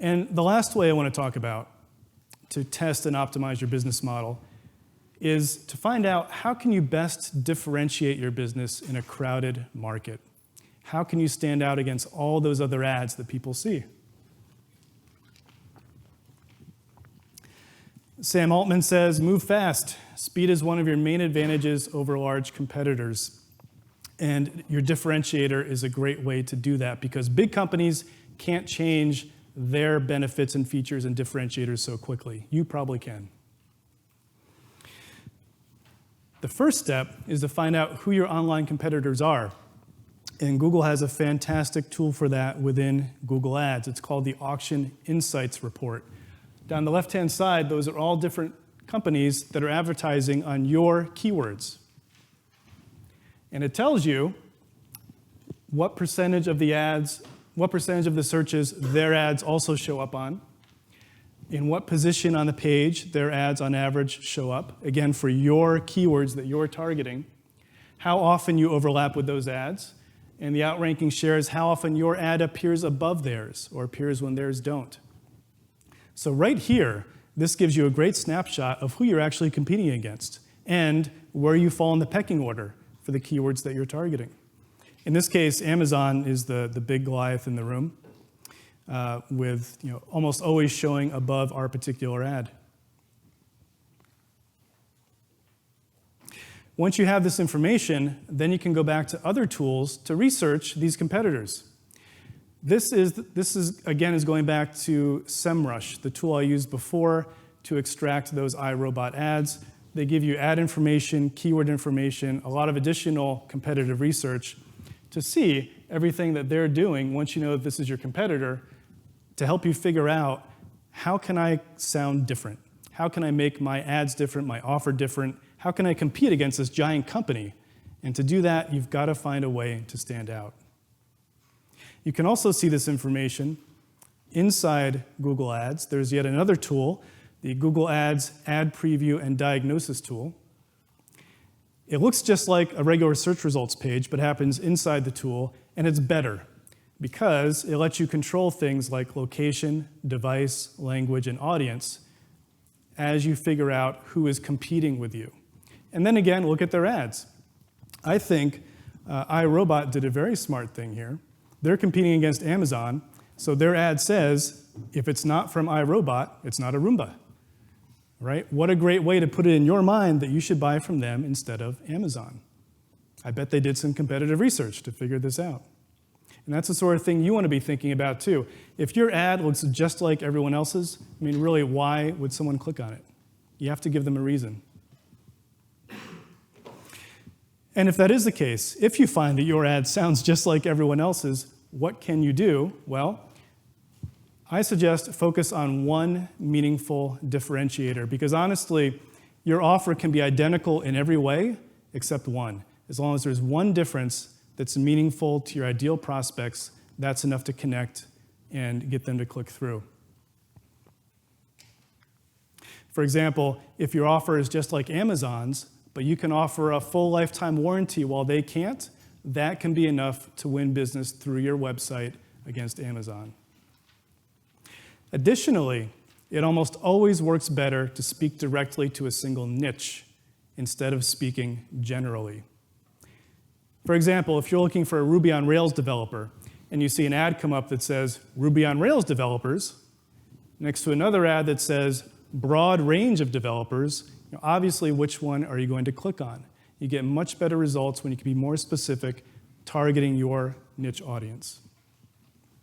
And the last way I want to talk about to test and optimize your business model is to find out how can you best differentiate your business in a crowded market. How can you stand out against all those other ads that people see? Sam Altman says, move fast. Speed is one of your main advantages over large competitors. And your differentiator is a great way to do that because big companies can't change their benefits and features and differentiators so quickly. You probably can. The first step is to find out who your online competitors are. And Google has a fantastic tool for that within Google Ads. It's called the Auction Insights Report. Down the left-hand side, those are all different companies that are advertising on your keywords. And it tells you what percentage of the ads, what percentage of the searches their ads also show up on, in what position on the page their ads on average show up, again, for your keywords that you're targeting, how often you overlap with those ads, and the outranking shares how often your ad appears above theirs or appears when theirs don't. So right here, this gives you a great snapshot of who you're actually competing against and where you fall in the pecking order for the keywords that you're targeting. In this case, Amazon is the big Goliath in the room, with almost always showing above our particular ad. Once you have this information, then you can go back to other tools to research these competitors. This is again going back to SEMrush, the tool I used before to extract those iRobot ads. They give you ad information, keyword information, a lot of additional competitive research to see everything that they're doing once you know that this is your competitor to help you figure out how can I sound different? How can I make my ads different, my offer different? How can I compete against this giant company? And to do that, you've got to find a way to stand out. You can also see this information inside Google Ads. There's yet another tool, the Google Ads Ad Preview and Diagnosis tool. It looks just like a regular search results page, but happens inside the tool, and it's better because it lets you control things like location, device, language, and audience as you figure out who is competing with you. And then again, look at their ads. I think iRobot did a very smart thing here. They're competing against Amazon, so their ad says, if it's not from iRobot, it's not a Roomba. Right? What a great way to put it in your mind that you should buy from them instead of Amazon. I bet they did some competitive research to figure this out. And that's the sort of thing you want to be thinking about too. If your ad looks just like everyone else's, I mean, really, why would someone click on it? You have to give them a reason. And if that is the case, if you find that your ad sounds just like everyone else's, what can you do? Well, I suggest focus on one meaningful differentiator because honestly, your offer can be identical in every way except one. As long as there's one difference that's meaningful to your ideal prospects, that's enough to connect and get them to click through. For example, if your offer is just like Amazon's, but you can offer a full lifetime warranty while they can't, that can be enough to win business through your website against Amazon. Additionally, it almost always works better to speak directly to a single niche instead of speaking generally. For example, if you're looking for a Ruby on Rails developer and you see an ad come up that says Ruby on Rails developers next to another ad that says broad range of developers, obviously which one are you going to click on? You get much better results when you can be more specific, targeting your niche audience.